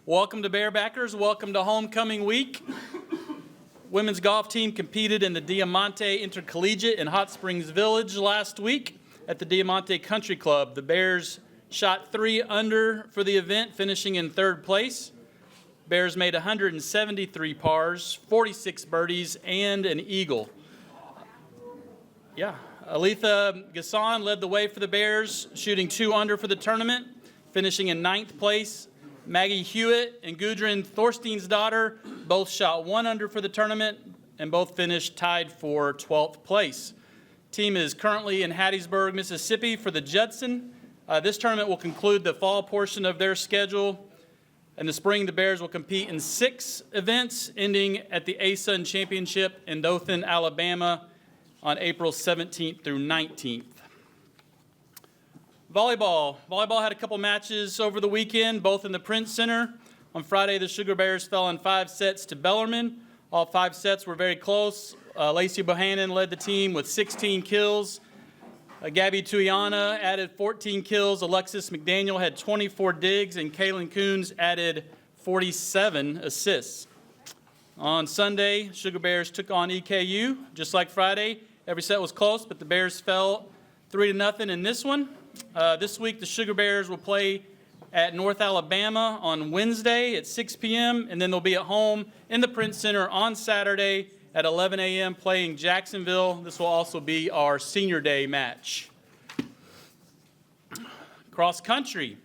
Welcome to Bearbackers. Welcome to homecoming week. Women's golf team competed in the Diamante Intercollegiate in Hot Springs Village last week at the Diamante Country Club. The Bears shot 3 under for the event, finishing in 3rd place. Bears made 173 pars, 46 birdies, and an eagle. Aletha Gasson led the way for the Bears, shooting 2 under for the tournament, finishing in 9th place. Maggie Hewitt and Gudrun Thorsteinsdottir both shot 1 under for the tournament and both finished tied for 12th place. Team is currently in Hattiesburg, Mississippi for the Judson. This tournament will conclude the fall portion of their schedule. In the spring, the Bears will compete in 6 events, ending at the ASUN Championship in Dothan, Alabama on April 17th through 19th. Volleyball had a couple matches over the weekend, both in the Prince Center. On Friday, the Sugar Bears fell in 5 sets to Bellarmine. All 5 sets were very close. Lacey Bohannon led the team with 16 kills. Gabby Tuyana added 14 kills. Alexis McDaniel had 24 digs, and Kaylin Coons added 47 assists. On Sunday, Sugar Bears took on EKU. Just like Friday, every set was close, but the Bears fell 3-0 in this one. This week, the Sugar Bears will play at North Alabama on Wednesday at 6 p.m., and then they'll be at home in the Prince Center on Saturday at 11 a.m. playing Jacksonville. This will also be our Senior Day match. Cross country.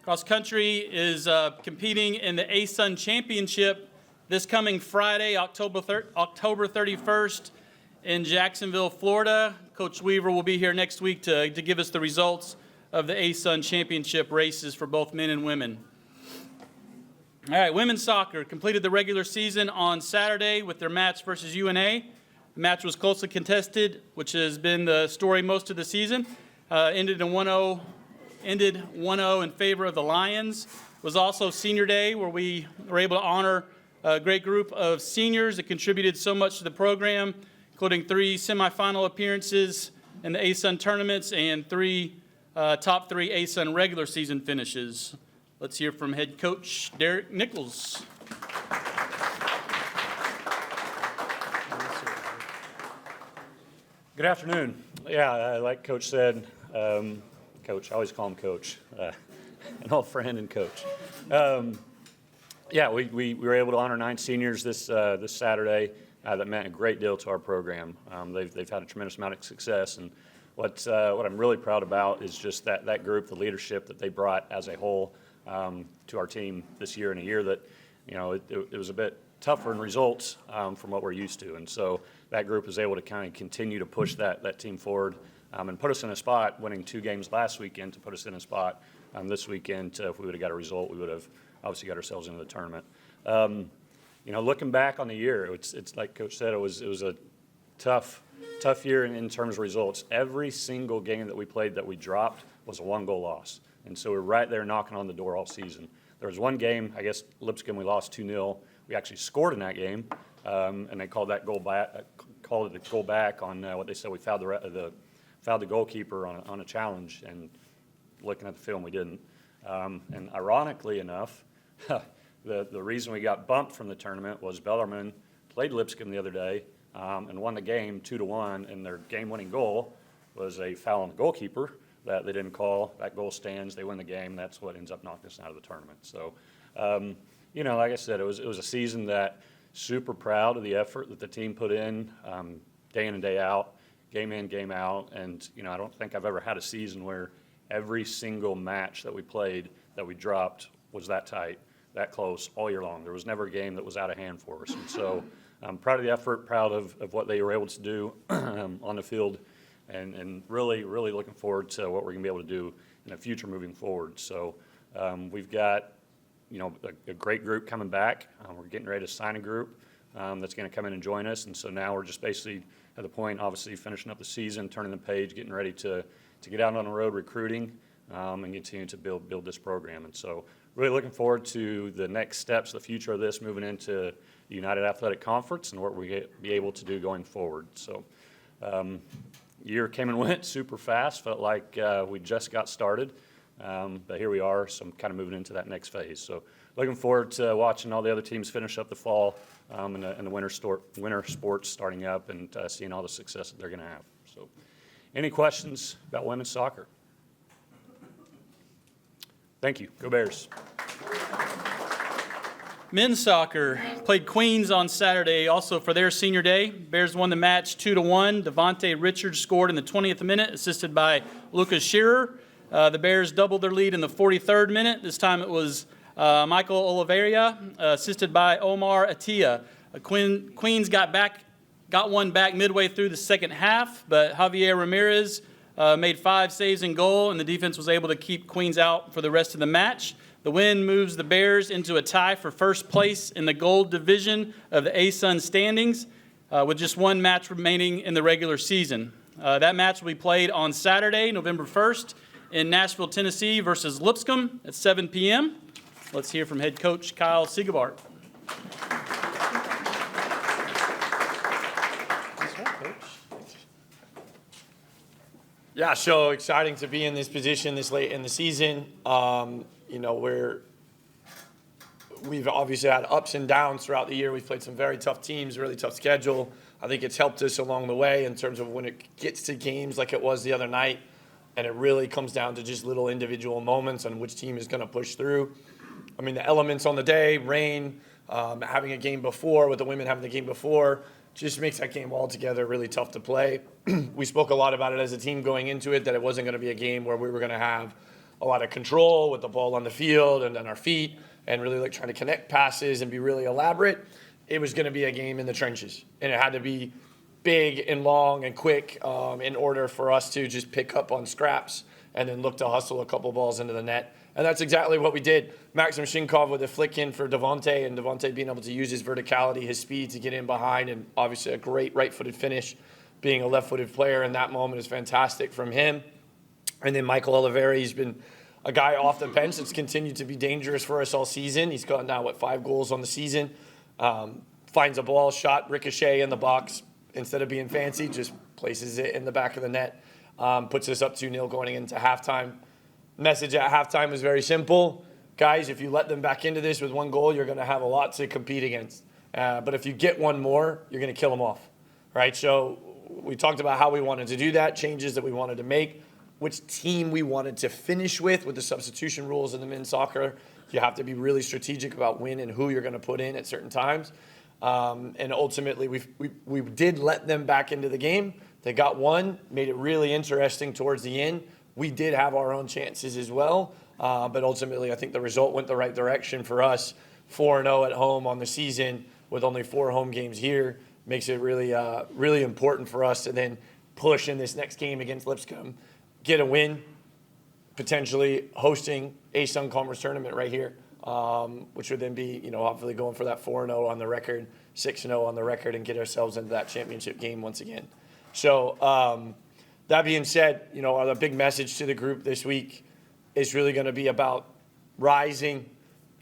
Cross country is competing in the ASUN Championship this coming Friday, October 31st in Jacksonville, Florida. Coach Weaver will be here next week to give us the results of the ASUN Championship races for both men and women. All right, women's soccer completed the regular season on Saturday with their match versus UNA. The match was closely contested, which has been the story most of the season. Ended 1-0 in favor of the Lions. It was also Senior Day, where we were able to honor a great group of seniors that contributed so much to the program, including 3 semifinal appearances in the ASUN tournaments and 3 top 3 ASUN regular season finishes. Let's hear from head coach Derek Nichols. Good afternoon. Like Coach said, Coach, I always call him Coach, an old friend and coach. We were able to honor 9 seniors this Saturday. That meant a great deal to our program. They've had a tremendous amount of success, and what I'm really proud about is just that group, the leadership that they brought as a whole to our team this year, in a year that it was a bit tougher in results from what we're used to, and so that group is able to kind of continue to push that team forward and put us in a spot, winning 2 games last weekend to put us in a spot this weekend. If we would have got a result, we would have obviously got ourselves into the tournament. Looking back on the year, it's like Coach said, it was a tough year in terms of results. Every single game that we played that we dropped was a 1-goal loss. And so we're right there knocking on the door all season. There was one game, I guess Lipscomb, we lost 2-0. We actually scored in that game, and they called it a goal back on what they said we fouled the goalkeeper on a challenge, and looking at the film, we didn't. And ironically enough, the reason we got bumped from the tournament was Bellarmine played Lipscomb the other day and won the game 2-1, and their game-winning goal was a foul on the goalkeeper that they didn't call. That goal stands. They win the game. That's what ends up knocking us out of the tournament. So, like I said, it was a season that super proud of the effort that the team put in day in and day out, game in, game out. And, I don't think I've ever had a season where every single match that we played that we dropped was that tight, that close all year long. There was never a game that was out of hand for us. And so I'm proud of the effort, proud of what they were able to do on the field, and really, really looking forward to what we're going to be able to do in the future moving forward. So we've got, a great group coming back. We're getting ready to sign a group that's going to come in and join us. And so now we're just basically at the point, obviously, finishing up the season, turning the page, getting ready to get out on the road recruiting and continue to build this program. And so really looking forward to the next steps, the future of this, moving into the United Athletic Conference and what we'll be able to do going forward. So year came and went super fast. Felt like we just got started. But here we are, so I'm kind of moving into that next phase. So looking forward to watching all the other teams finish up the fall and the winter sports starting up and seeing all the success that they're going to have. So any questions about women's soccer? Thank you. Go Bears. Men's soccer played Queens on Saturday also for their senior day. Bears won the match 2-1. Devontae Richards scored in the 20th minute, assisted by Lucas Shearer. The Bears doubled their lead in the 43rd minute. This time it was Michael Oliveira, assisted by Omar Atia. Queens got one back midway through the second half, but Javier Ramirez made 5 saves in goal, and the defense was able to keep Queens out for the rest of the match. The win moves the Bears into a tie for first place in the gold division of the ASUN standings with just one match remaining in the regular season. That match will be played on Saturday, November 1st in Nashville, Tennessee versus Lipscomb at 7 p.m. Let's hear from head coach Kyle Segebart. Yeah, so exciting to be in this position this late in the season. We've obviously had ups and downs throughout the year. We've played some very tough teams, really tough schedule. I think it's helped us along the way in terms of when it gets to games like it was the other night, and it really comes down to just little individual moments on which team is going to push through. I mean, the elements on the day, rain, having a game before, with the women having the game before, just makes that game altogether really tough to play. We spoke a lot about it as a team going into it, that it wasn't going to be a game where we were going to have a lot of control with the ball on the field and on our feet and really like trying to connect passes and be really elaborate. It was going to be a game in the trenches, and it had to be big and long and quick in order for us to just pick up on scraps and then look to hustle a couple balls into the net. And that's exactly what we did. Maxim Shinkov with a flick in for Devontae, and Devontae being able to use his verticality, his speed to get in behind, and obviously a great right-footed finish. Being a left-footed player in that moment is fantastic from him. And then Michael Oliveira, he's been a guy off the bench that's continued to be dangerous for us all season. He's got now, 5 goals on the season. Finds a ball, shot, ricochet in the box. Instead of being fancy, just places it in the back of the net. Puts us up 2-0 going into halftime. Message at halftime was very simple. Guys, if you let them back into this with 1 goal, you're going to have a lot to compete against. But if you get 1 more, you're going to kill them off, right? So we talked about how we wanted to do that, changes that we wanted to make, which team we wanted to finish with the substitution rules in the men's soccer. You have to be really strategic about when and who you're going to put in at certain times. And ultimately, we did let them back into the game. They got 1, made it really interesting towards the end. We did have our own chances as well, but ultimately I think the result went the right direction for us. 4-0 at home on the season with only 4 home games here makes it really, really important for us to then push in this next game against Lipscomb, get a win, potentially hosting a Sun Conference tournament right here, which would then be, hopefully going for that 4-0 on the record, 6-0 on the record, and get ourselves into that championship game once again. So, that being said, the big message to the group this week is really going to be about rising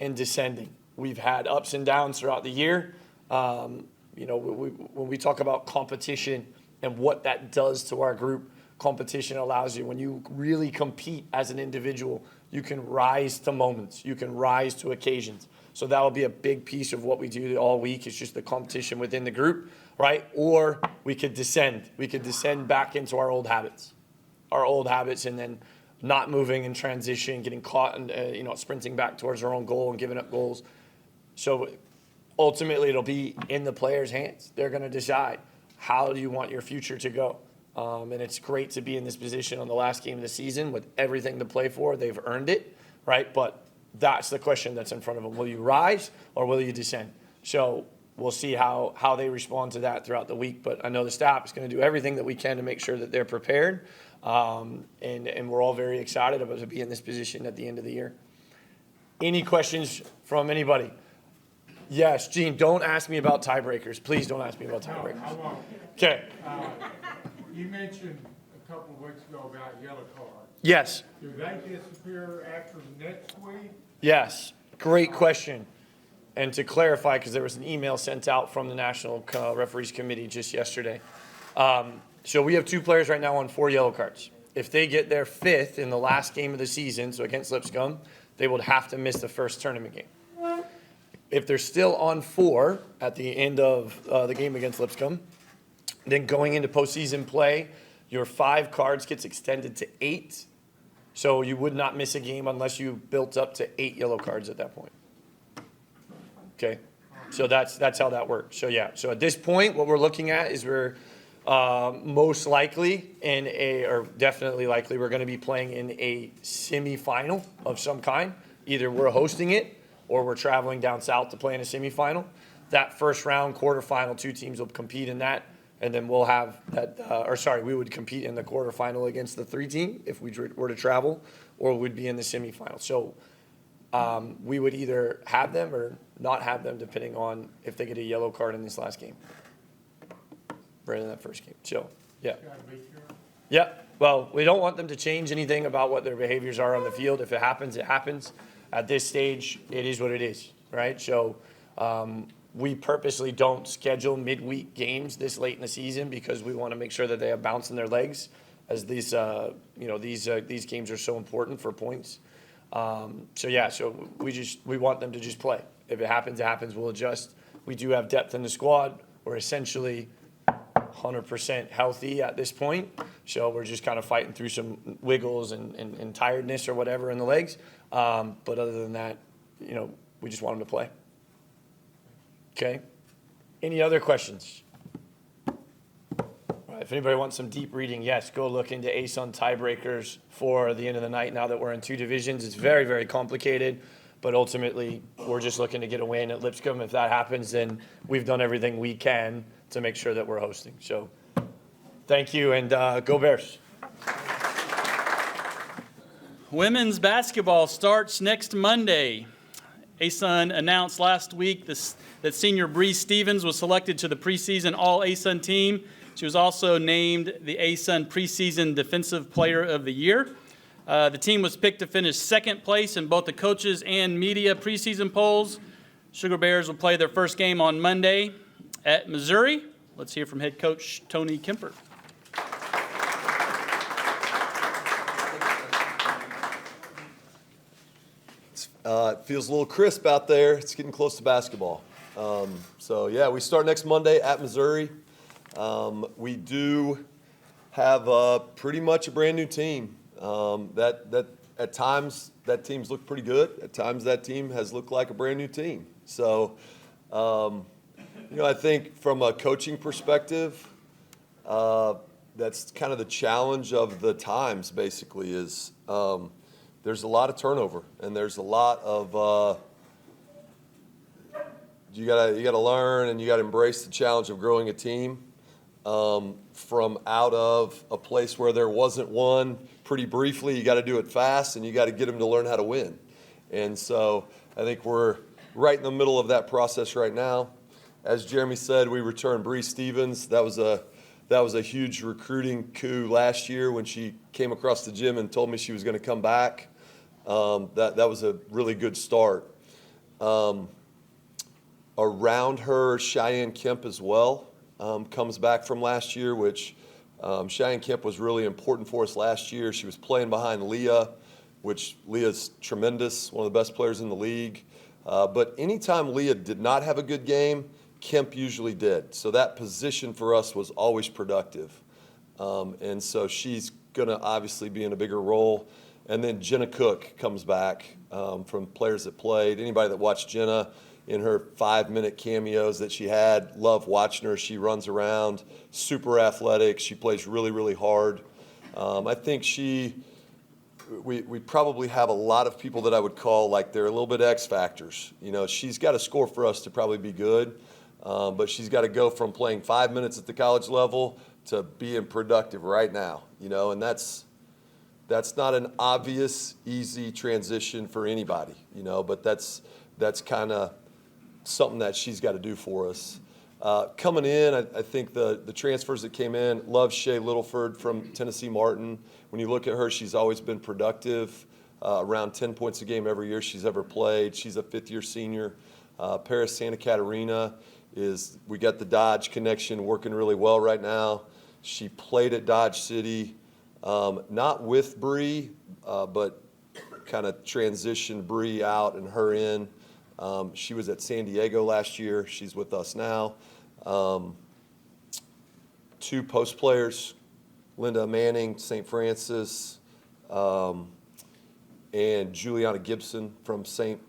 and descending. We've had ups and downs throughout the year. When we talk about competition and what that does to our group, competition allows you, when you really compete as an individual, you can rise to moments, you can rise to occasions. So that will be a big piece of what we do all week. It's just the competition within the group, right? Or we could descend. We could descend back into our old habits, and then not moving in transition, getting caught and sprinting back towards our own goal and giving up goals. So ultimately, it'll be in the players' hands. They're going to decide how do you want your future to go. And it's great to be in this position on the last game of the season with everything to play for. They've earned it, right? But that's the question that's in front of them. Will you rise or will you descend? So we'll see how they respond to that throughout the week. But I know the staff is going to do everything that we can to make sure that they're prepared. And we're all very excited about to be in this position at the end of the year. Any questions from anybody? Yes, Gene, don't ask me about tiebreakers. Please don't ask me about tiebreakers. No, I won't. Okay. You mentioned a couple of weeks ago about yellow cards. Yes. Do they disappear after next week? Yes. Great question. And to clarify, because there was an email sent out from the National Referees Committee just yesterday. So we have 2 players right now on 4 yellow cards. if they get their 5th in the last game of the season, so against Lipscomb, they would have to miss the first tournament game. If they're still on 4 at the end of the game against Lipscomb, then going into postseason play, your 5 cards gets extended to 8. So you would not miss a game unless you built up to 8 yellow cards at that point. Okay, so that's how that works. So yeah, so at this point, what we're looking at is we're most likely or definitely likely, we're going to be playing in a semifinal of some kind. Either we're hosting it or we're traveling down south to play in a semifinal. That first round, quarterfinal, 2 teams will compete in that. And then we'll have that, we would compete in the quarterfinal against the 3 team if we were to travel, or we'd be in the semifinal. So we would either have them or not have them, depending on if they get a yellow card in this last game, right in that first game. So, yeah. Yeah, well, we don't want them to change anything about what their behaviors are on the field. If it happens, it happens. At this stage, it is what it is, right? So we purposely don't schedule midweek games this late in the season because we want to make sure that they have bounce in their legs, as these games are so important for points. So we want them to just play. If it happens, it happens. We'll adjust. We do have depth in the squad. We're essentially 100% healthy at this point. So we're just kind of fighting through some wiggles and tiredness or whatever in the legs. But other than that, we just want them to play. Okay. Any other questions? All right, if anybody wants some deep reading, yes, go look into ASUN tiebreakers for the end of the night. Now that we're in 2 divisions, it's very, very complicated. But ultimately, we're just looking to get a win at Lipscomb. If that happens, then we've done everything we can to make sure that we're hosting. So thank you, and go Bears. Women's basketball starts next Monday. ASUN announced last week that senior Bree Stevens was selected to the preseason All-ASUN team. She was also named the ASUN Preseason Defensive Player of the Year. The team was picked to finish 2nd place in both the coaches and media preseason polls. Sugar Bears will play their first game on Monday at Missouri. Let's hear from head coach Tony Kemper. It feels a little crisp out there. It's getting close to basketball. We start next Monday at Missouri. We do have pretty much a brand new team. That at times that team's looked pretty good. At times that team has looked like a brand new team. So, I think from a coaching perspective, that's kind of the challenge of the times. Basically, is there's a lot of turnover, and there's a lot of you gotta learn, and you gotta embrace the challenge of growing a team from out of a place where there wasn't one. Pretty briefly, you got to do it fast, and you got to get them to learn how to win. And so I think we're right in the middle of that process right now. As Jeremy said, we returned Bree Stevens. That was a huge recruiting coup last year when she came across the gym and told me she was going to come back. That was a really good start. Around her, Cheyenne Kemp as well comes back from last year, which Cheyenne Kemp was really important for us last year. She was playing behind Leah, which Leah's tremendous, one of the best players in the league. But anytime Leah did not have a good game, Kemp usually did. So that position for us was always productive. And so she's going to obviously be in a bigger role. And then Jenna Cook comes back from players that played. Anybody that watched Jenna in her 5-minute cameos that she had, love watching her. She runs around, super athletic. She plays really, really hard. I think we probably have a lot of people that I would call like they're a little bit X factors. She's got to score for us to probably be good, but she's got to go from playing 5 minutes at the college level to being productive right now. And that's not an obvious, easy transition for anybody. But that's kind of something that she's got to do for us. Coming in, I think the transfers that came in, love Shea Littleford from Tennessee Martin. When you look at her, she's always been productive, around 10 points a game every year she's ever played. She's a 5th-year senior. Paris Santa Catarina we got the Dodge connection working really well right now. She played at Dodge City. not with Bree, but kind of transitioned Bree out and her in. She was at San Diego last year. She's with us now. 2 post players, Linda Manning, St. Francis, and Juliana Gibson from St.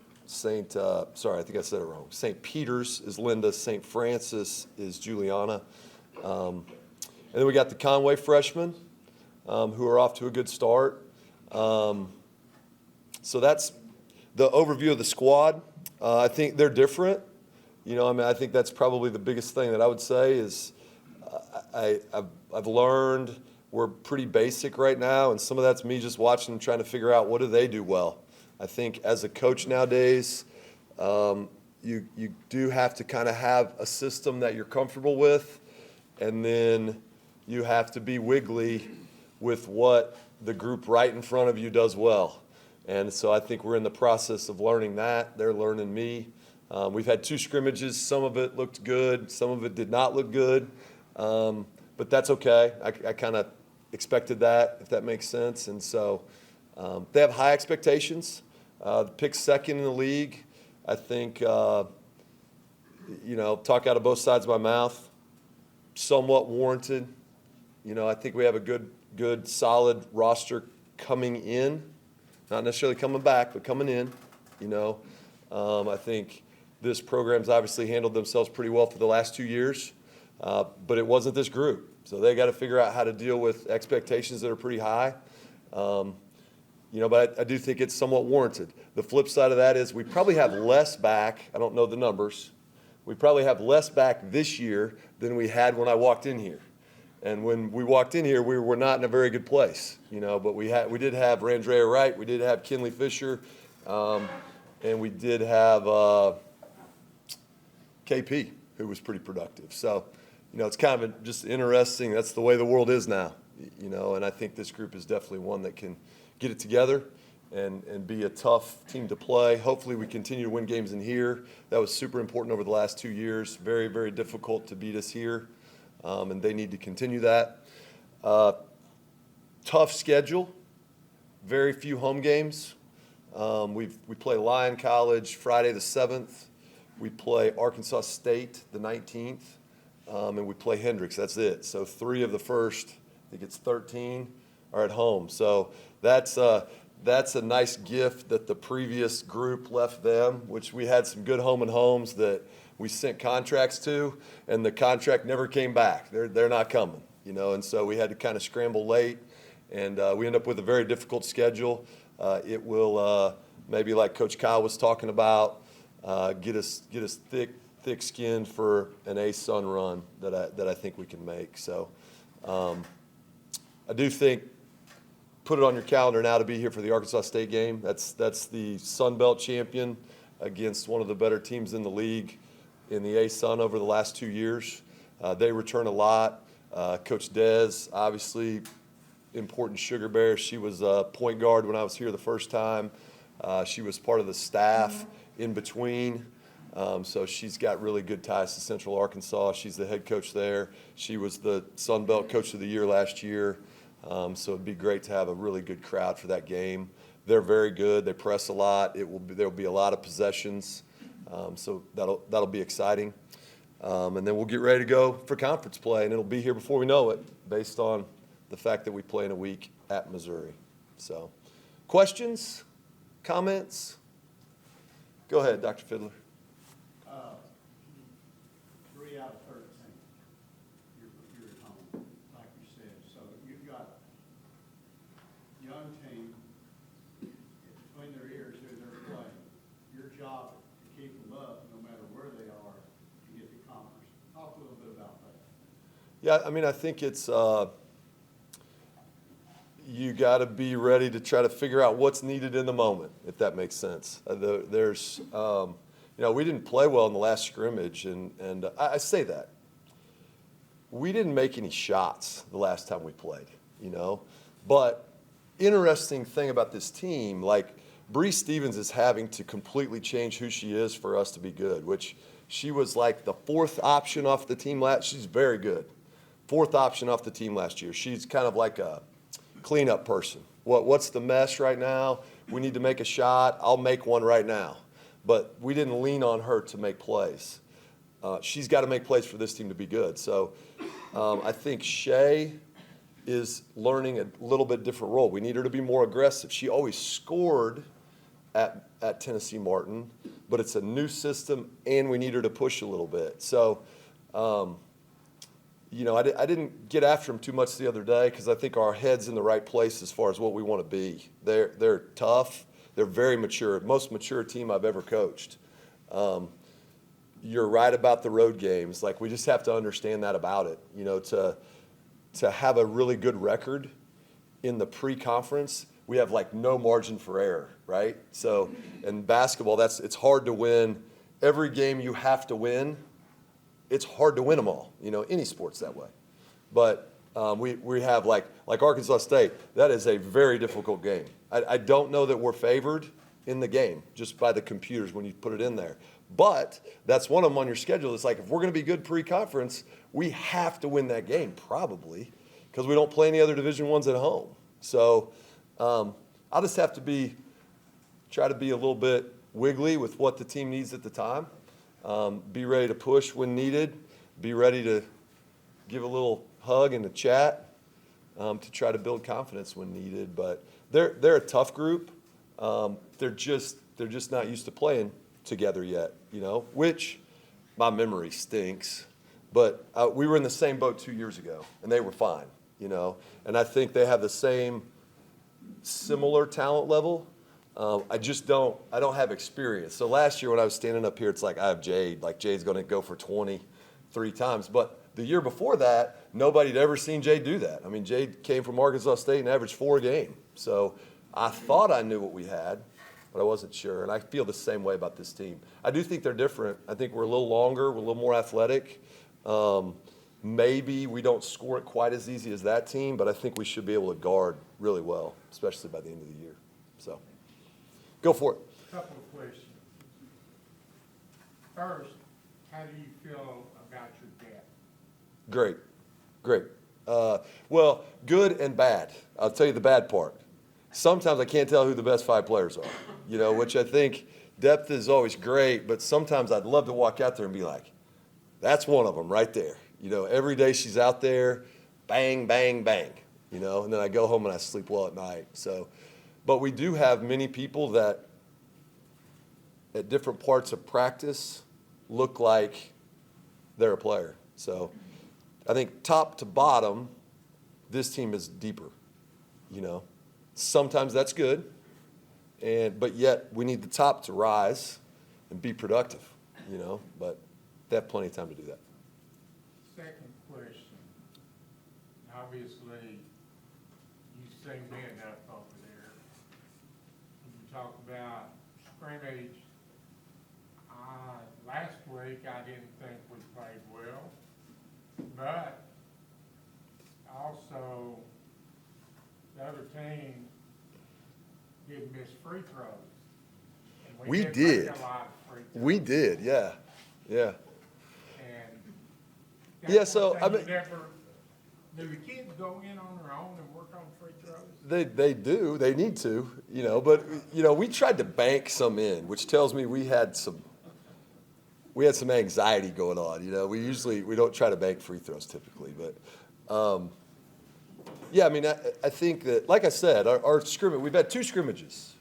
Peter's is Linda, St. Francis is Juliana. And then we got the Conway freshmen, who are off to a good start. So that's the overview of the squad. I think they're different. I think that's probably the biggest thing that I would say is I've learned we're pretty basic right now, and some of that's me just watching them trying to figure out what do they do well. I think as a coach nowadays, you do have to kind of have a system that you're comfortable with, and then you have to be wiggly with what the group right in front of you does well. And so I think we're in the process of learning that. They're learning me. We've had 2 scrimmages. Some of it looked good. Some of it did not look good. But that's okay. I kind of expected that, if that makes sense. And so they have high expectations. Picked second in the league. I think, talk out of both sides of my mouth, somewhat warranted. I think we have a good, solid roster coming in. Not necessarily coming back, but coming in. I think this program's obviously handled themselves pretty well for the last 2 years, but it wasn't this group. So they got to figure out how to deal with expectations that are pretty high. But I do think it's somewhat warranted. The flip side of that is we probably have less back. I don't know the numbers. We probably have less back this year than we had when I walked in here. And when we walked in here, we were not in a very good place, but we did have Randrea Wright, we did have Kinley Fisher, and we did have KP, who was pretty productive. So, it's kind of just interesting. That's the way the world is now, and I think this group is definitely one that can get it together and be a tough team to play. Hopefully we continue to win games in here. That was super important over the last 2 years. Very, very difficult to beat us here. And they need to continue that. Tough schedule, very few home games. We play Lyon College Friday the 7th. We play Arkansas State the 19th, and we play Hendrix. That's it. So 3 of the first, I think it's 13, are at home. So that's a nice gift that the previous group left them, which we had some good home and homes that we sent contracts to, and the contract never came back. They're not coming, and so we had to kind of scramble late, and we end up with a very difficult schedule. It will maybe, like Coach Kyle was talking about, get us thick skinned for an A-Sun run that I think we can make. So I do think put it on your calendar now to be here for the Arkansas State game. That's the Sun Belt champion against one of the better teams in the league in the A-Sun over the last 2 years. They return a lot. Coach Dez, obviously, important sugar bear. She was a point guard when I was here the first time. She was part of the staff in between. So she's got really good ties to Central Arkansas. She's the head coach there. She was the Sun Belt Coach of the Year last year. So it'd be great to have a really good crowd for that game. They're very good. They press a lot. There'll be a lot of possessions. So that'll be exciting. And then we'll get ready to go for conference play, and it'll be here before we know it, based on the fact that we play in a week at Missouri. So, questions, comments? Go ahead, Dr. Fiddler. 3 out of 13. You're at home, like you said. So you've got young team between their ears who they're playing. Your job to keep them up, no matter where they are, to get the conference. Talk a little bit about that. Yeah, I mean, I think it's you got to be ready to try to figure out what's needed in the moment, if that makes sense. There's, we didn't play well in the last scrimmage, and I say that. We didn't make any shots the last time we played, But interesting thing about this team, like Bree Stevens is having to completely change who she is for us to be good, which she was like the 4th option off the team she's very good. 4th option off the team last year. She's kind of like cleanup person. What's the mess right now? We need to make a shot. I'll make one right now. But we didn't lean on her to make plays. She's got to make plays for this team to be good. So I think Shay is learning a little bit different role. We need her to be more aggressive. She always scored at Tennessee Martin, but it's a new system, and we need her to push a little bit. So, I didn't get after them too much the other day because I think our head's in the right place as far as what we want to be. They're tough. They're very mature, most mature team I've ever coached. You're right about the road games. Like, we just have to understand that about it. To have a really good record in the pre-conference, we have like no margin for error, right? So in basketball, it's hard to win. Every game you have to win, it's hard to win them all. Any sport's that way. But we have like Arkansas State, that is a very difficult game. I don't know that we're favored in the game just by the computers when you put it in there. But that's one of them on your schedule. It's like, if we're going to be good pre-conference, we have to win that game probably because we don't play any other Division I's at home. So I'll just have to try to be a little bit wiggly with what the team needs at the time. Be ready to push when needed. Be ready to give a little hug and a chat to try to build confidence when needed. But they're a tough group. They're just not used to playing together yet, which my memory stinks. But we were in the same boat 2 years ago, and they were fine, And I think they have the same similar talent level. I don't have experience. So last year when I was standing up here, it's like I have Jade. Like, Jade's going to go for 20 3 times. But the year before that, nobody had ever seen Jade do that. I mean, Jade came from Arkansas State and averaged 4 a game. So I thought I knew what we had, but I wasn't sure. And I feel the same way about this team. I do think they're different. I think we're a little longer. We're a little more athletic. Maybe we don't score it quite as easy as that team, but I think we should be able to guard really well, especially by the end of the year. So go for it. Couple of questions. First, how do you feel about your depth? Great. Well, good and bad. I'll tell you the bad part. Sometimes I can't tell who the best 5 players are, which I think depth is always great, but sometimes I'd love to walk out there and be like, that's one of them right there. Every day she's out there, bang, bang, bang, and then I go home and I sleep well at night. So, but we do have many people that at different parts of practice look like they're a player. So I think top to bottom, this team is deeper, Sometimes that's good, but yet we need the top to rise and be productive, but they have plenty of time to do that. Second question. Obviously, you've seen me enough over there. You talk about scrimmage. Last week, I didn't think we played well, but also the other team did miss free throws. And We did did. make a lot of free throws. We did, yeah. And Yeah, that's so, one I thing mean- do the kids go in on their own and work on free throws? They do. They need to, but, we tried to bank some in, which tells me we had some anxiety going on, we don't try to bank free throws typically, but, yeah, I mean, I think that, like I said, our scrimmage, we've had 2 scrimmages.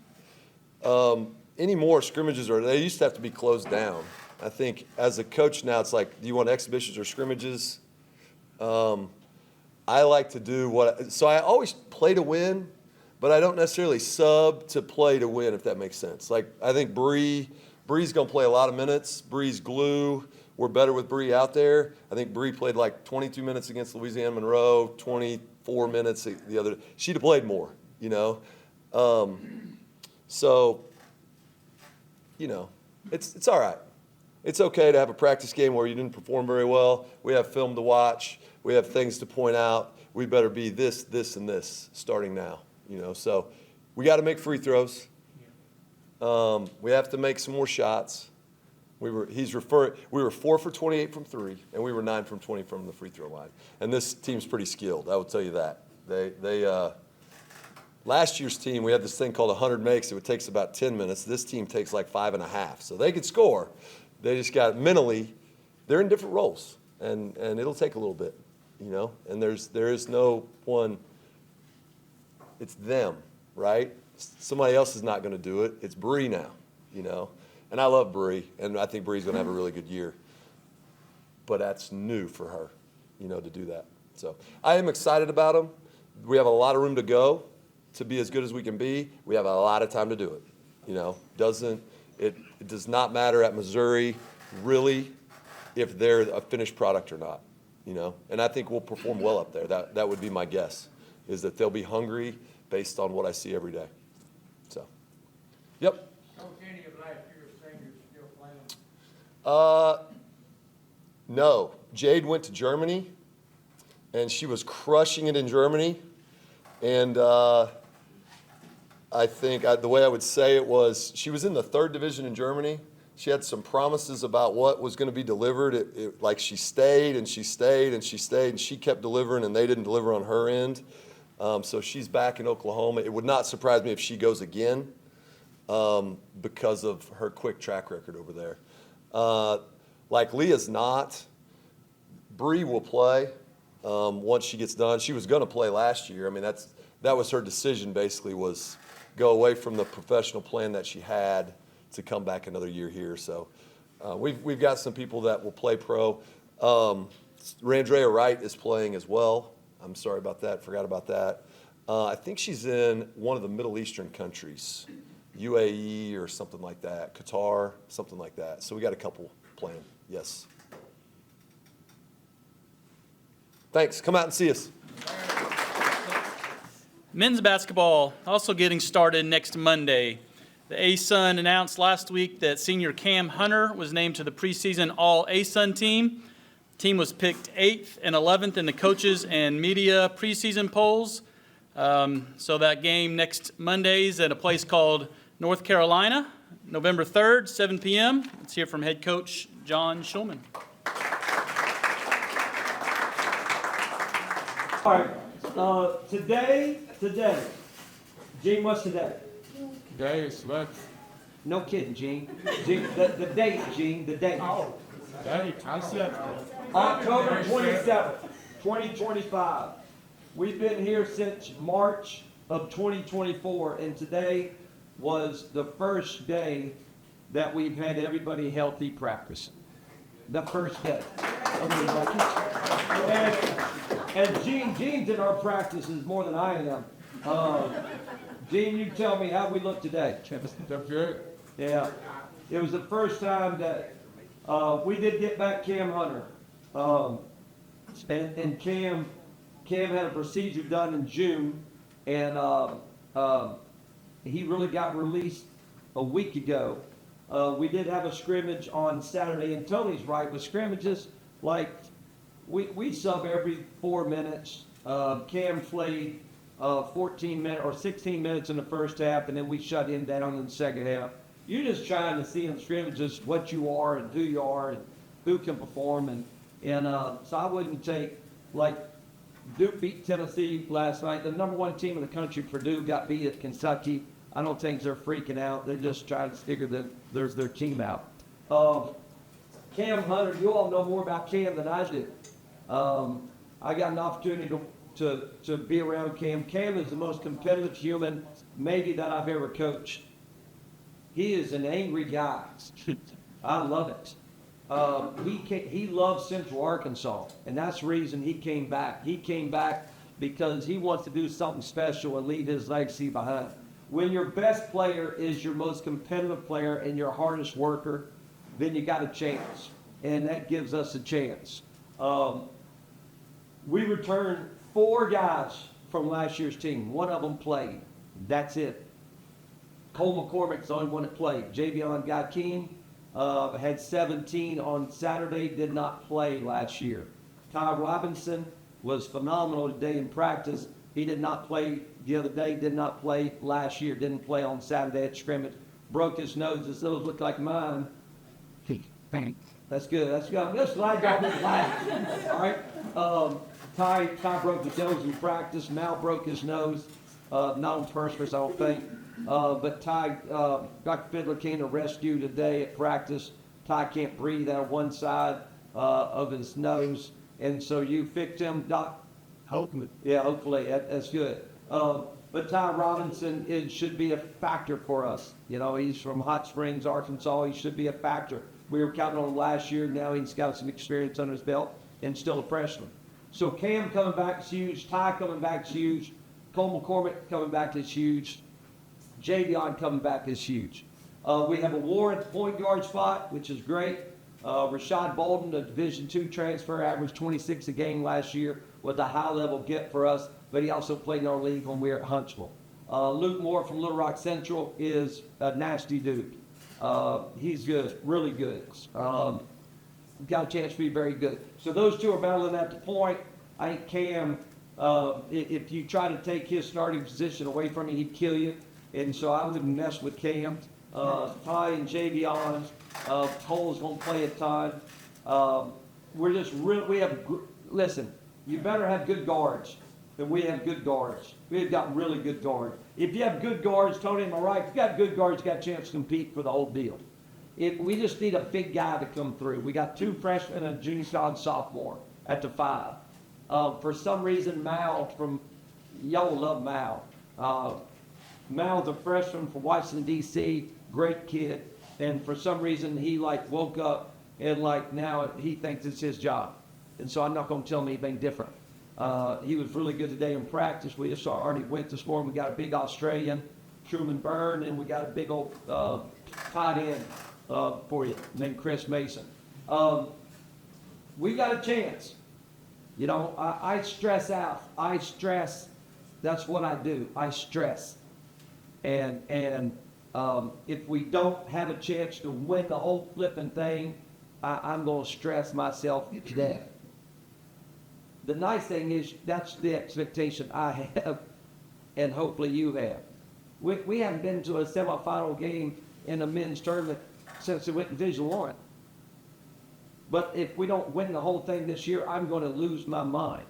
Any more scrimmages, they used to have to be closed down. I think as a coach now, it's like, do you want exhibitions or scrimmages? I like to do so I always play to win, but I don't necessarily sub to play to win, if that makes sense. Like, I think Bree's going to play a lot of minutes. Bree's glue. We're better with Bree out there. I think Bree played like 22 minutes against Louisiana Monroe, 24 minutes the other. She'd have played more, So, it's all right. It's okay to have a practice game where you didn't perform very well. We have film to watch. We have things to point out. We better be this, this, and this starting now. So we got to make free throws. We have to make some more shots. We were 4 for 28 from 3, and we were 9 from 20 from the free throw line. And this team's pretty skilled. I will tell you that. Last year's team, we had this thing called 100 makes. It takes about 10 minutes. This team takes like 5.5. So they could score. They just got mentally, they're in different roles. And it'll take a little bit, you know. And there is no one, it's them, right? Somebody else is not going to do it. It's Bree now, you know. And I love Bree, and I think Bree's going to have a really good year. But that's new for her, you know, to do that. So I am excited about them. We have a lot of room to go to be as good as we can be. We have a lot of time to do it, you know. It does not matter at Missouri, really, if they're a finished product or not, you know. And I think we'll perform well up there. That would be my guess, is that they'll be hungry based on what I see every day. So, yep. Coach, any of last year's seniors still playing? No. Jade went to Germany, and she was crushing it in Germany. And I think the way I would say it was, she was in the 3rd division in Germany. She had some promises about what was going to be delivered. Like she stayed and she stayed and she stayed, and she kept delivering, and they didn't deliver on her end. So she's back in Oklahoma. It would not surprise me if she goes again because of her quick track record over there. Like Leah's not. Bree will play once she gets done. She was going to play last year. I mean, that was her decision, basically, was go away from the professional plan that she had to come back another year here. So we've got some people that will play pro. Randrea Wright is playing as well. I'm sorry about that. Forgot about that. I think she's in one of the Middle Eastern countries, UAE or something like that, Qatar, something like that. So we got a couple playing. Yes. Thanks. Come out and see us. Men's basketball also getting started next Monday. The ASUN announced last week that senior Cam Hunter was named to the preseason All-ASUN team. Team was picked 8th and 11th in the coaches and media preseason polls. So that game next Monday's at a place called North Carolina, November 3rd, 7 p.m. Let's hear from head coach John Shulman. All right, today, Gene, what's today? Today is what? No kidding, Gene. The date, Gene, the date. Oh, that, I said, October 27th, 2025. We've been here since March of 2024, and today was the first day that we've had everybody healthy practice. The first day. And Gene's in our practices more than I am. Gene, you tell me how we look today. that's good. Yeah, it was the first time that we did get back Cam Hunter. And Cam had a procedure done in June, and he really got released a week ago. We did have a scrimmage on Saturday, and Tony's right with scrimmages. Like we sub every 4 minutes. Cam played 14 minutes or 16 minutes in the first half, and then we shut him down in the second half. You're just trying to see in scrimmages what you are and who you are and who can perform, and so I wouldn't take, like, Duke beat Tennessee last night. The number 1 team in the country, Purdue, got beat at Kentucky. I don't think they're freaking out. They're just trying to figure that there's their team out. Cam Hunter, you all know more about Cam than I do. I got an opportunity to be around Cam. Cam is the most competitive human maybe that I've ever coached. He is an angry guy. I love it. He loves Central Arkansas, and that's the reason he came back. He came back because he wants to do something special and leave his legacy behind. When your best player is your most competitive player and your hardest worker, then you got a chance, and that gives us a chance. We returned 4 guys from last year's team. 1 of them played. That's it. Cole McCormick's the only one that played. Javion Gakeem had 17 on Saturday, did not play last year. Ty Robinson was phenomenal today in practice. He did not play the other day, did not play last year, didn't play on Saturday at scrimmage. Broke his nose. His nose looked like mine. That's good. That's good. I'm just glad y'all didn't laugh. All right. Ty broke his nose in practice. Mal broke his nose. not on purpose, I don't think. But Ty, Dr. Fiddler came to rescue today at practice. Ty can't breathe out of one side of his nose, and so you fixed him, Doc? Hopefully. Yeah, hopefully, that's good. But Ty Robinson, it should be a factor for us. You know, he's from Hot Springs, Arkansas. He should be a factor. We were counting on him last year. Now he's got some experience under his belt and still a freshman. So Cam coming back is huge. Ty coming back is huge. Cole McCormick coming back is huge. Javion coming back is huge. We have a war at the point guard spot, which is great. Rashad Bolden, the Division II transfer, averaged 26 a game last year, was a high-level get for us, but he also played in our league when we were at Huntsville. Luke Moore from Little Rock Central is a nasty dude. He's good, really good. Got a chance to be very good. So those two are battling at the point. I think Cam, if you try to take his starting position away from him, he'd kill you. And so I wouldn't mess with Cam. Ty and Javion, Cole's gonna play a ton. We're just listen, you better have good guards. And we have good guards. We've got really good guards. If you have good guards, Tony, am I right? If you got good guards, you got a chance to compete for the whole deal. We just need a big guy to come through. We got 2 freshmen and a junior college sophomore at the 5. For some reason, Mal from, y'all love Mal. Mal's a freshman from Washington, D.C., great kid. And for some reason, he woke up and now he thinks it's his job. And so I'm not going to tell him anything different. He was really good today in practice. We just already went this morning. We got a big Australian, Truman Byrne, and we got a big old tight end for you named Chris Mason. We got a chance. You know, I stress out. I stress. That's what I do. I stress. And if we don't have a chance to win the whole flipping thing, I'm going to stress myself to death. The nice thing is that's the expectation I have, and hopefully you have. We haven't been to a semifinal game in a men's tournament since we went in Division I. But if we don't win the whole thing this year, I'm going to lose my mind.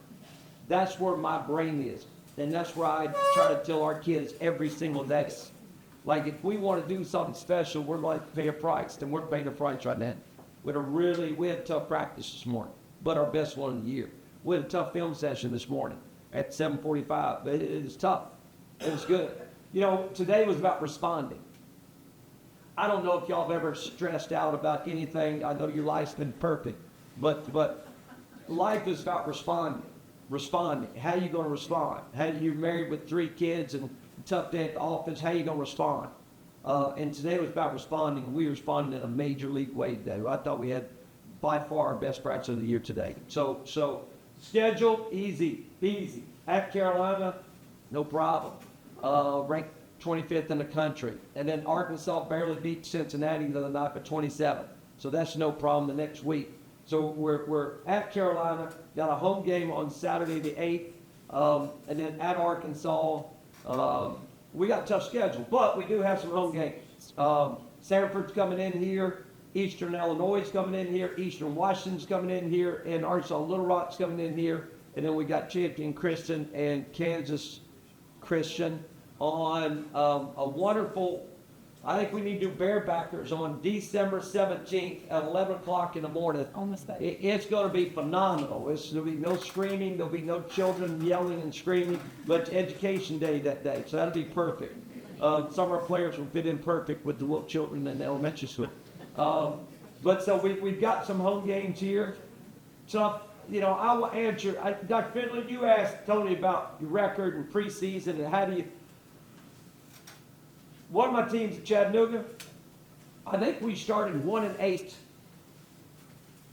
That's where my brain is. And that's where I try to tell our kids every single day. Like, if we want to do something special, we're going to pay a price. And we're paying a price right now. We had a tough practice this morning, but our best one of the year. We had a tough film session this morning at 7:45. But it was tough. It was good. You know, today was about responding. I don't know if y'all have ever stressed out about anything. I know your life's been perfect. But life is about responding. Responding. How you going to respond? How you're married with 3 kids and tough day at the office. How you going to respond? And today was about responding. We responded in a major league way today. I thought we had by far our best practice of the year today. So schedule easy. At Carolina, no problem. Ranked 25th in the country. And then Arkansas barely beat Cincinnati the other night by 27. So that's no problem the next week. So we're at Carolina, got a home game on Saturday the 8th, and then at Arkansas. We got a tough schedule, but we do have some home games. Sanford's coming in here, Eastern Illinois is coming in here, Eastern Washington's coming in here, and Arkansas Little Rock's coming in here. And then we got Champion Christian and Kansas Christian on a wonderful, I think we need to do Bearbackers on December 17th at 11 o'clock in the morning. On the stage. It's going to be phenomenal. There'll be no screaming. There'll be no children yelling and screaming. But it's Education Day that day, so that'll be perfect. Some of our players will fit in perfect with the little children in the elementary school. But so we've got some home games here. So, you know, I will answer. Dr. Finley, you asked Tony about your record and preseason and how do you. One of my teams at Chattanooga, I think we started 1-8,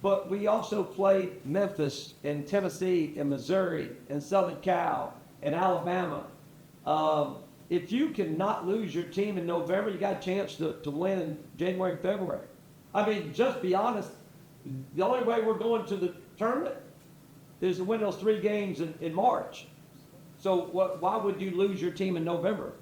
but we also played Memphis and Tennessee and Missouri and Southern Cal and Alabama. If you cannot lose your team in November, you got a chance to win in January and February. I mean, just be honest, the only way we're going to the tournament is to win those 3 games in March. So why would you lose your team in November?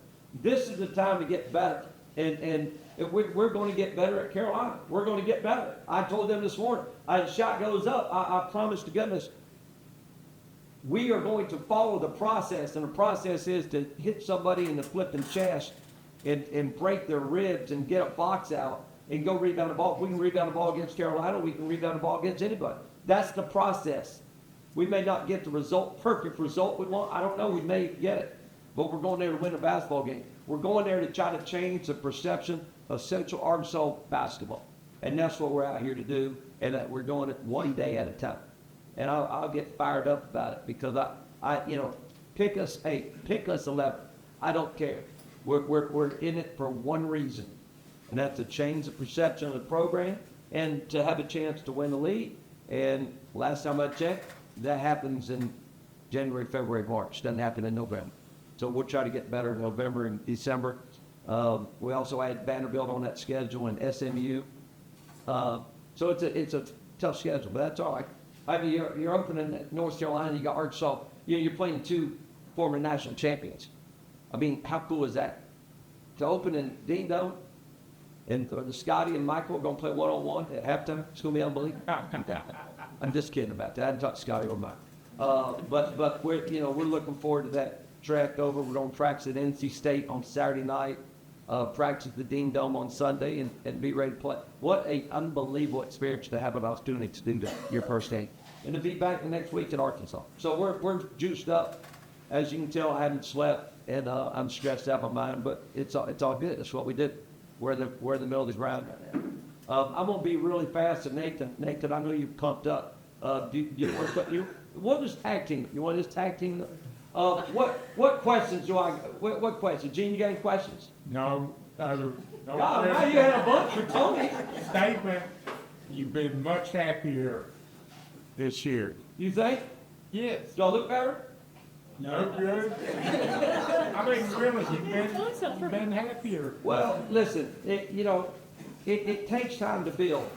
This is the time to get better. And if we're going to get better at Carolina. We're going to get better. I told them this morning, the shot goes up. I promise to goodness, we are going to follow the process, and the process is to hit somebody in the flipping chest and break their ribs and get a box out and go rebound the ball. If we can rebound the ball against Carolina, we can rebound the ball against anybody. That's the process. We may not get the perfect result we want. I don't know. We may get it. But we're going there to win a basketball game. We're going there to try to change the perception of Central Arkansas basketball. And that's what we're out here to do. And that we're doing it one day at a time. And I'll get fired up about it because pick us 8, pick us 11. I don't care. We're in it for one reason. And that's to change the perception of the program and to have a chance to win the league. And last time I checked, that happens in January, February, March. Doesn't happen in November. So we'll try to get better in November and December. We also had Vanderbilt on that schedule and SMU. So it's a tough schedule, but that's all right. I mean, you're opening at North Carolina. You got Arkansas. You're playing 2 former national champions. I mean, how cool is that? To open in Dean Dome, and Scotty and Michael are going to play one-on-one at halftime. It's going to be unbelievable. I'm just kidding about that. I haven't talked to Scotty or Michael. But we're looking forward to that track over. We're going to practice at NC State on Saturday night. Practice at the Dean Dome on Sunday and be ready to play. What an unbelievable experience to have an opportunity to do that your first game. And to be back the next week in Arkansas. So we're juiced up. As you can tell, I haven't slept and I'm stressed out of my mind, but it's all good. That's what we did. We're in the middle of the ground right now. I'm going to be really fast to Nathan. Nathan, I know you're pumped up. What is tag team? You want this tag team? What questions do I? What questions? Gene, you got any questions? No, no. Now you had a bunch for Tony. Statement, you've been much happier this year. You think? Yes. Do I look better? No good. I mean, really, you've been happier. Well, listen, it takes time to build.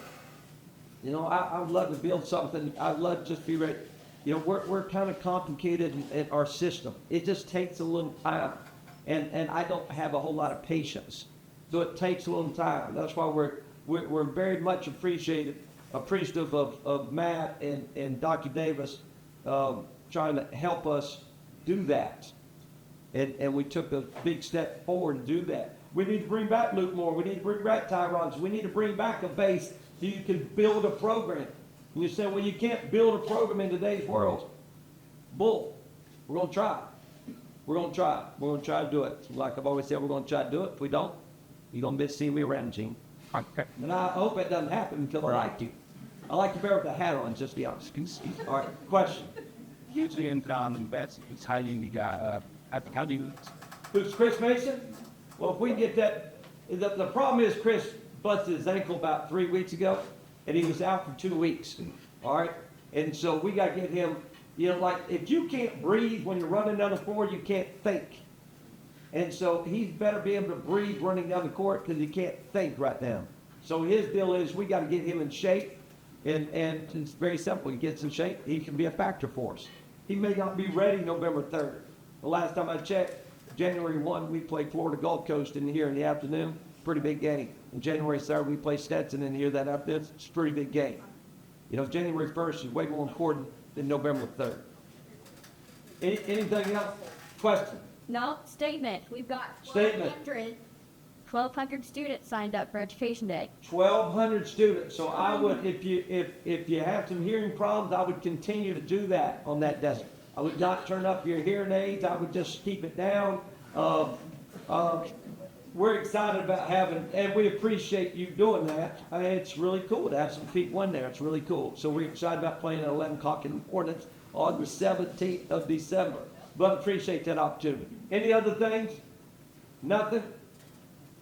I would love to build something. I'd love to just be ready. We're kind of complicated in our system. It just takes a little time. And I don't have a whole lot of patience. So it takes a little time. That's why we're very much appreciative of Matt and Dr. Davis trying to help us do that. And we took a big step forward to do that. We need to bring back Luke Moore. We need to bring back Tyrons. We need to bring back a base so you can build a program. And you say, well, you can't build a program in today's world. Bull. We're going to try. We're going to try. We're going to try to do it. Like I've always said, we're going to try to do it. If we don't, you're going to miss seeing me around, Gene. And I hope it doesn't happen because I like you. I like you better with the hat on, just to be honest. All right, question. Usually in bets, it's how you got, how do you? Who's Chris Mason? Well, if we can get that, the problem is Chris busted his ankle about 3 weeks ago, and he was out for 2 weeks. All right, and so we got to get him. Like if you can't breathe when you're running down the floor, you can't think. And so he's better be able to breathe running down the court because he can't think right now. So his deal is we got to get him in shape, and it's very simple. He gets in shape, he can be a factor for us. He may not be ready November 3rd. The last time I checked, January 1, we played Florida Gulf Coast in here in the afternoon. Pretty big game. And January 3rd, we play Stetson in here that afternoon. It's a pretty big game. January 1st is way more important than November 3rd. Anything else? Question? No, statement. We've got Statement. 1,200 students signed up for Education Day. 1,200 students. So I would, if you have some hearing problems, I would continue to do that on that desk. I would not turn up your hearing aids. I would just keep it down. We're excited about having, and we appreciate you doing that. It's really cool to have some people in there. It's really cool. So we're excited about playing at 11 o'clock in the morning on the 17th of December. But appreciate that opportunity. Any other things? Nothing?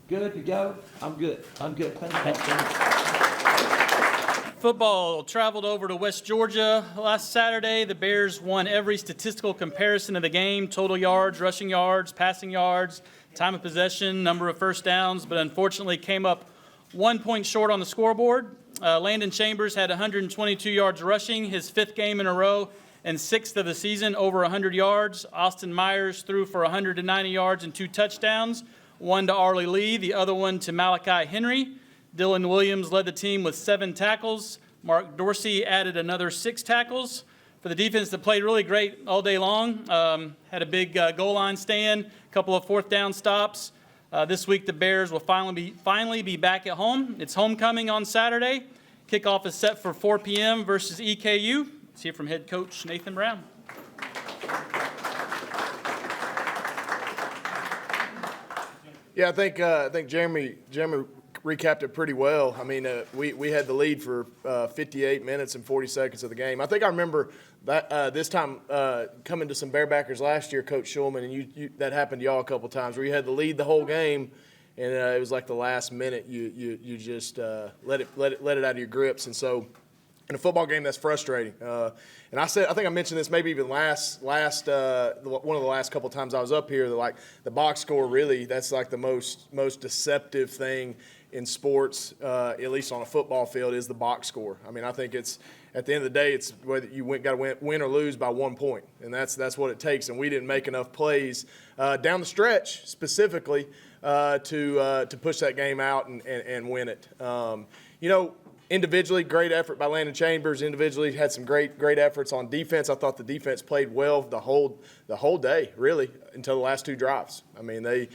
Good to go? I'm good. Football traveled over to West Georgia last Saturday. The Bears won every statistical comparison of the game: total yards, rushing yards, passing yards, time of possession, number of first downs, but unfortunately came up 1 point short on the scoreboard. Landon Chambers had 122 yards rushing, his 5th game in a row and 6th of the season over 100 yards. Austin Myers threw for 190 yards and 2 touchdowns, one to Arlie Lee, the other one to Malachi Henry. Dylan Williams led the team with 7 tackles. Mark Dorsey added another 6 tackles. for the defense that played really great all day long. Had a big goal line stand, a couple of fourth down stops. This week the Bears will finally be back at home. It's homecoming on Saturday. Kickoff is set for 4 p.m. versus EKU. Let's hear from head coach Nathan Brown. Yeah, I think Jeremy recapped it pretty well. I mean, we had the lead for 58 minutes and 40 seconds of the game. I think I remember that this time coming to some Bearbackers last year, Coach Shulman, and you that happened to y'all a couple times where you had the lead the whole game, and it was like the last minute you just let it out of your grips, and so. In a football game, that's frustrating. And I think I mentioned this maybe even one of the last couple times I was up here. The box score really, that's like the most deceptive thing in sports, at least on a football field, is the box score. I mean, I think it's at the end of the day, it's whether you got to win or lose by 1 point, and that's what it takes. And we didn't make enough plays down the stretch specifically to push that game out and win it. Individually, great effort by Landon Chambers. Individually, had some great efforts on defense. I thought the defense played well the whole day, really, until the last two drives. I mean, they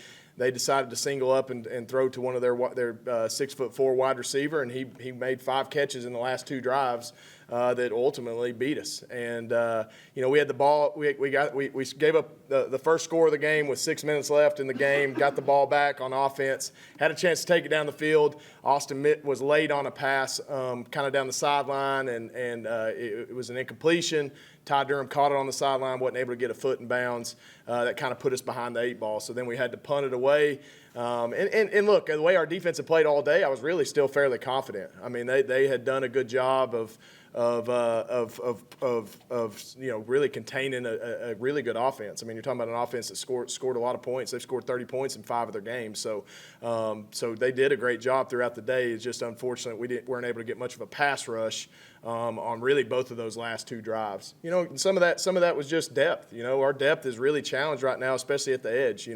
decided to single up and throw to one of their 6'4" wide receiver, and he made 5 catches in the last 2 drives that ultimately beat us. And we had the ball. We gave up the first score of the game with 6 minutes left in the game. Got the ball back on offense. Had a chance to take it down the field. Austin Mitt was late on a pass, kind of down the sideline, and it was an incompletion. Ty Durham caught it on the sideline, wasn't able to get a foot in bounds. That kind of put us behind the 8 ball. So then we had to punt it away. And look, the way our defense had played all day, I was really still fairly confident. I mean, they had done a good job of really containing a really good offense. I mean, you're talking about an offense that scored a lot of points. They've scored 30 points in 5 of their games. So they did a great job throughout the day. It's just unfortunate we weren't able to get much of a pass rush on really both of those last 2 drives. Some of that was just depth. Our depth is really challenged right now, especially at the edge.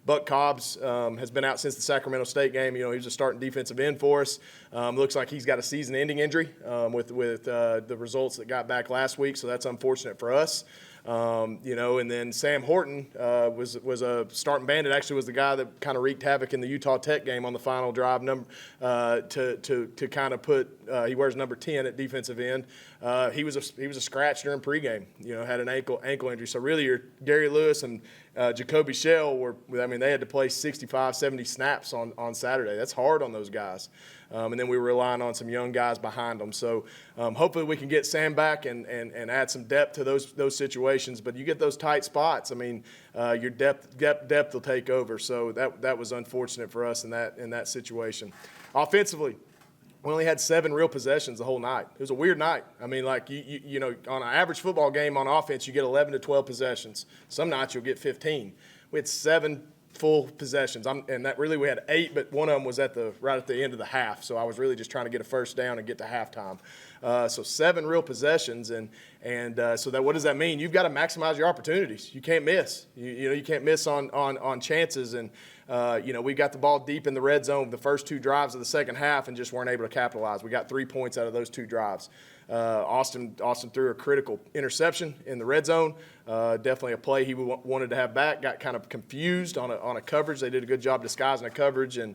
Buck Cobbs has been out since the Sacramento State game. He was a starting defensive end for us. Looks like he's got a season-ending injury with the results that got back last week, so that's unfortunate for us. And then Sam Horton was a starting bandit. Actually, was the guy that kind of wreaked havoc in the Utah Tech game on the final drive. To kind of put he wears number 10 at defensive end. He was a scratch during pregame. Had an ankle injury. So really, your Gary Lewis and Jacoby Shell they had to play 65, 70 snaps on Saturday. That's hard on those guys. And then we were relying on some young guys behind them. So hopefully we can get Sam back and add some depth to those situations. But you get those tight spots, I mean, your depth will take over. So that was unfortunate for us in that situation. Offensively, we only had 7 real possessions the whole night. It was a weird night. I mean, like, on an average football game on offense, you get 11 to 12 possessions. Some nights you'll get 15. We had 7 full possessions, and that really we had 8, but one of them was right at the end of the half. So I was really just trying to get a first down and get to halftime. So 7 real possessions, and so that what does that mean? You've got to maximize your opportunities. You can't miss. You can't miss on chances, and we got the ball deep in the red zone the first 2 drives of the second half and just weren't able to capitalize. We got 3 points out of those 2 drives. Austin threw a critical interception in the red zone. Definitely a play he wanted to have back. Got kind of confused on a coverage. They did a good job disguising a coverage, and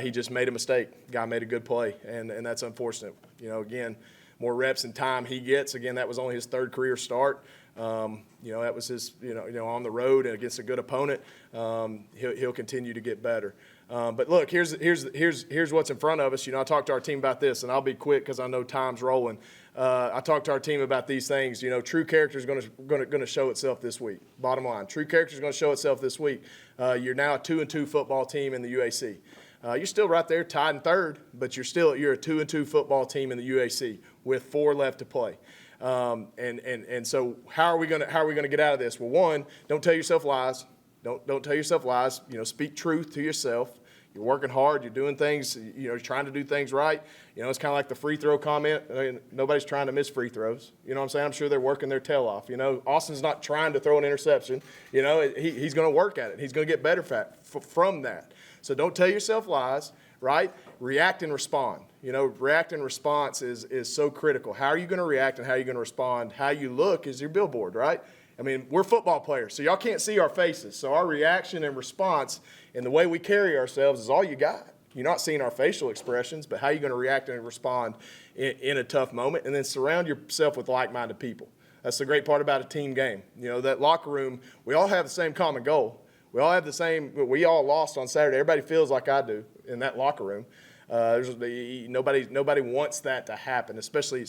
he just made a mistake. Guy made a good play, and that's unfortunate. Again, more reps and time he gets. Again, that was only his 3rd career start. That was his, on the road and against a good opponent. He'll continue to get better. But look, here's what's in front of us. I talked to our team about this, and I'll be quick because I know time's rolling. I talked to our team about these things. True character is going to show itself this week. Bottom line, true character is going to show itself this week. You're now a 2-2 football team in the UAC. You're still right there, tied in 3rd, but you're a 2-2 football team in the UAC with 4 left to play. And so how are we going to get out of this? Well, one, don't tell yourself lies. Don't tell yourself lies. Speak truth to yourself. You're working hard. You're doing things. You're trying to do things right. It's kind of like the free throw comment. Nobody's trying to miss free throws. You know what I'm saying? I'm sure they're working their tail off. Austin's not trying to throw an interception. He's going to work at it. He's going to get better from that. So don't tell yourself lies. right? React and respond. React and response is so critical. How are you going to react and how are you going to respond? How you look is your billboard, right? I mean, we're football players, so y'all can't see our faces. So our reaction and response and the way we carry ourselves is all you got. You're not seeing our facial expressions, but how are you going to react and respond in a tough moment? And then surround yourself with like-minded people. That's the great part about a team game. That locker room, we all have the same common goal. We all lost on Saturday. Everybody feels like I do in that locker room. Nobody wants that to happen, especially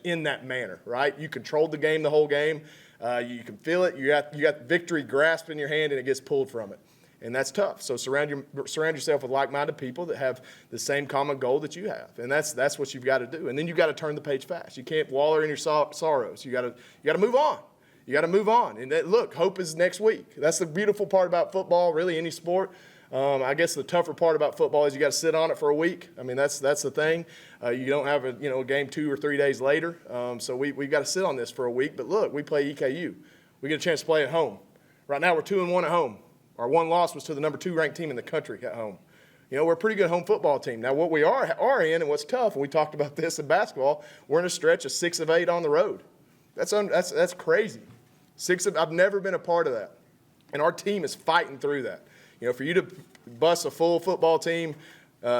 in that manner, right? You controlled the game the whole game. You can feel it. You got victory grasped in your hand, and it gets pulled from it, and that's tough. So surround yourself with like-minded people that have the same common goal that you have, and that's what you've got to do. And then you've got to turn the page fast. You can't wallow in your sorrows. You got to move on. You got to move on. And look, hope is next week. That's the beautiful part about football, really any sport. I guess the tougher part about football is you got to sit on it for a week. I mean, that's the thing. You don't have a game 2 or 3 days later. So we've got to sit on this for a week. But look, we play EKU. We get a chance to play at home. Right now we're 2-1 at home. Our one loss was to the number 2 ranked team in the country at home. We're a pretty good home football team. Now what we are in and what's tough, and we talked about this in basketball, we're in a stretch of 6 of 8 on the road. That's crazy. I've never been a part of that. And our team is fighting through that. For you to bust a full football team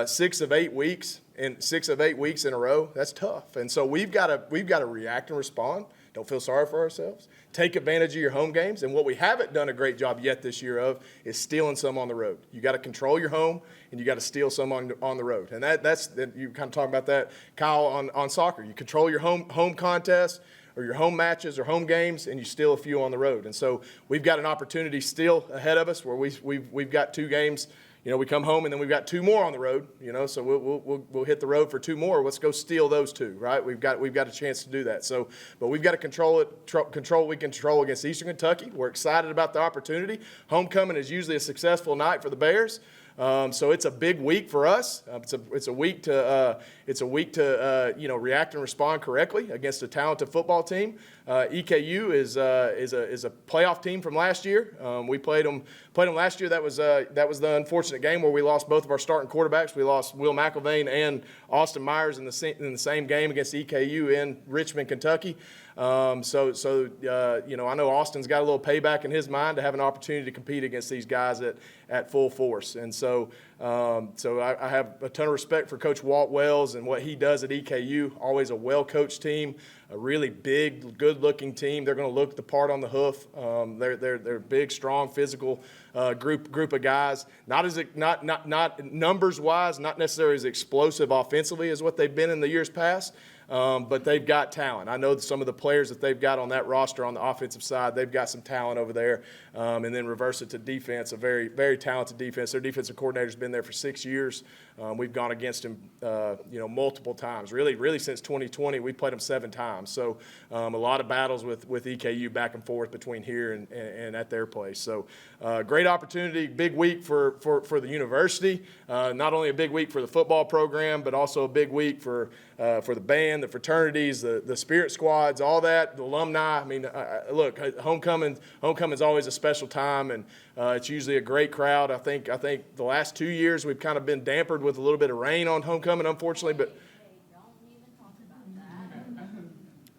6 of 8 weeks in a row, that's tough. And so we've got to react and respond. Don't feel sorry for ourselves. Take advantage of your home games. And what we haven't done a great job yet this year of is stealing some on the road. You got to control your home, and you got to steal some on the road. And that's you kind of talk about that, Kyle, on soccer. You control your home contests, or your home matches or home games, and you steal a few on the road. And so we've got an opportunity still ahead of us where we've got 2 games. We come home and then we've got 2 more on the road. So we'll hit the road for 2 more. Let's go steal those 2, right? We've got a chance to do that. So, but we've got to control what we control against Eastern Kentucky. We're excited about the opportunity. Homecoming is usually a successful night for the Bears. So it's a big week for us. It's a week to react and respond correctly against a talented football team. EKU is a playoff team from last year. We played them last year. That was the unfortunate game where we lost both of our starting quarterbacks. We lost Will McElvain and Austin Myers in the same game against EKU in Richmond, Kentucky. I know Austin's got a little payback in his mind to have an opportunity to compete against these guys at full force. And so I have a ton of respect for Coach Walt Wells and what he does at EKU. Always a well-coached team, a really big, good-looking team. They're going to look the part on the hoof. They're big, strong, physical group of guys. Not numbers-wise, not necessarily as explosive offensively as what they've been in the years past. But they've got talent. I know that some of the players that they've got on that roster on the offensive side, they've got some talent over there. And then reverse it to defense, a very, very talented defense. Their defensive coordinator's been there for 6 years. We've gone against him, multiple times. Really since 2020, we played him 7 times. So a lot of battles with EKU back and forth between here and at their place. So great opportunity, big week for the university. Not only a big week for the football program, but also a big week for the band, the fraternities, the spirit squads, all that, the alumni. I mean, look, homecoming's always a special time, and it's usually a great crowd. I think the last 2 years we've kind of been dampered with a little bit of rain on homecoming, unfortunately. But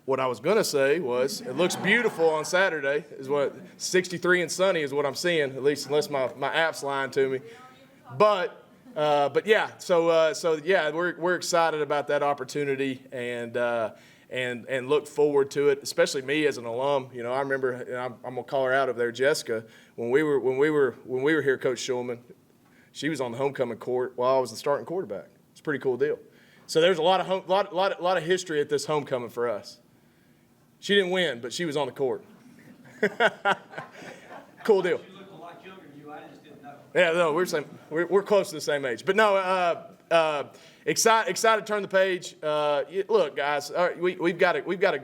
what I was going to say was it looks beautiful on Saturday. Is what 63 and sunny is what I'm seeing, at least unless my app's lying to me. But yeah, so we're excited about that opportunity and look forward to it. Especially me as an alum. I remember, and I'm gonna call her out over there, Jessica. When we were here, Coach Shulman, she was on the homecoming court while I was the starting quarterback. It's a pretty cool deal. So there's a lot of history at this homecoming for us. She didn't win, but she was on the court. Cool deal. She looked a lot younger than you. I just didn't know. Yeah, no, we're close to the same age. But no, excited to turn the page. Look, guys, we've got to.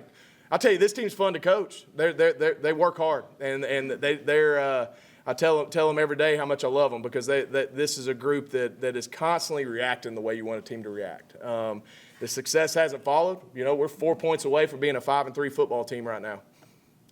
I'll tell you, this team's fun to coach. They work hard, and they're. I tell them every day how much I love them because this is a group that is constantly reacting the way you want a team to react. The success hasn't followed. We're 4 points away from being a 5-3 football team right now.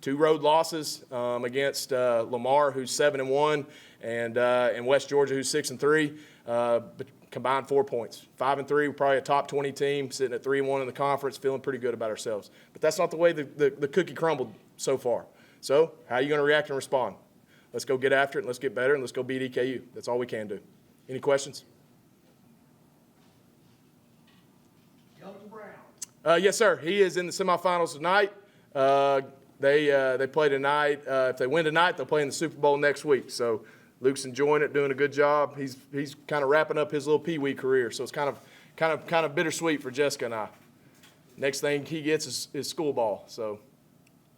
2 road losses against Lamar, who's 7-1, and West Georgia, who's 6-3, but combined 4 points. 5-3, we're probably a top 20 team, sitting at 3-1 in the conference, feeling pretty good about ourselves. But that's not the way the cookie crumbled so far. So how are you going to react and respond? Let's go get after it, and let's get better, and let's go beat EKU. That's all we can do. Any questions? Yes, sir. He is in the semifinals tonight. They play tonight. If they win tonight, they'll play in the Super Bowl next week. So Luke's enjoying it, doing a good job. He's kind of wrapping up his little pee-wee career. So it's kind of bittersweet for Jessica and I. Next thing he gets is school ball. So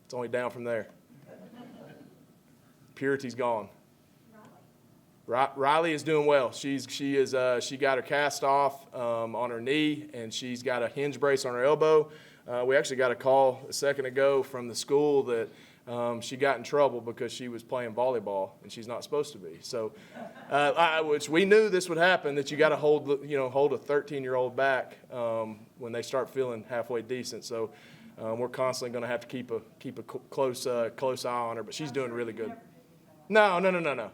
it's only down from there. Purity's gone. Riley is doing well. She got her cast off on her knee, and she's got a hinge brace on her elbow. We actually got a call a second ago from the school that she got in trouble because she was playing volleyball and she's not supposed to be. So, which we knew this would happen, that you got to hold a 13-year-old back when they start feeling halfway decent. So, we're constantly going to have to keep a close eye on her. But she's doing really good. No.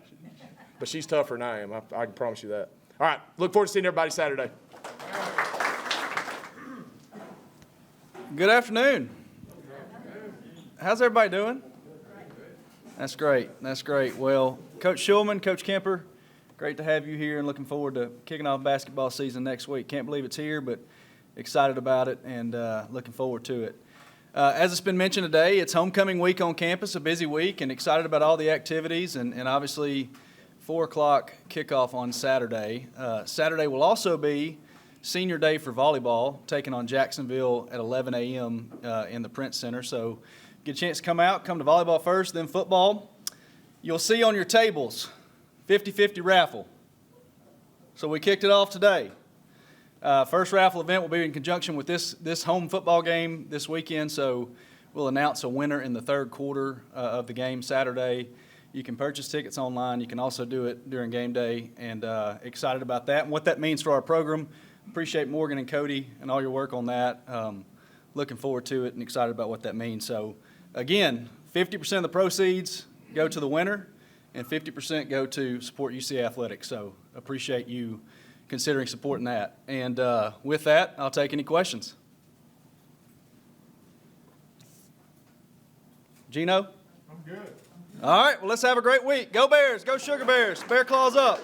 But she's tougher than I am. I can promise you that. All right. Look forward to seeing everybody Saturday. Good afternoon. How's everybody doing? That's great. Well, Coach Shulman, Coach Kemper, great to have you here and looking forward to kicking off basketball season next week. Can't believe it's here, but excited about it and looking forward to it. As it's been mentioned today, it's homecoming week on campus, a busy week, and excited about all the activities and obviously 4 o'clock kickoff on Saturday. Saturday will also be senior day for volleyball, taking on Jacksonville at 11 a.m. In the Prince Center. So get a chance to come to volleyball first, then football. You'll see on your tables, 50-50 raffle. So we kicked it off today. First raffle event will be in conjunction with this home football game this weekend, so we'll announce a winner in the third quarter of the game Saturday. You can purchase tickets online. You can also do it during game day, and excited about that and what that means for our program. Appreciate Morgan and Cody and all your work on that. Looking forward to it and excited about what that means. So, again, 50% of the proceeds go to the winner and 50% go to support UC Athletics. So, appreciate you considering supporting that. And with that, I'll take any questions. Gino? I'm good. All right, well, let's have a great week. Go Bears. Go Sugar Bears. Bear claws up.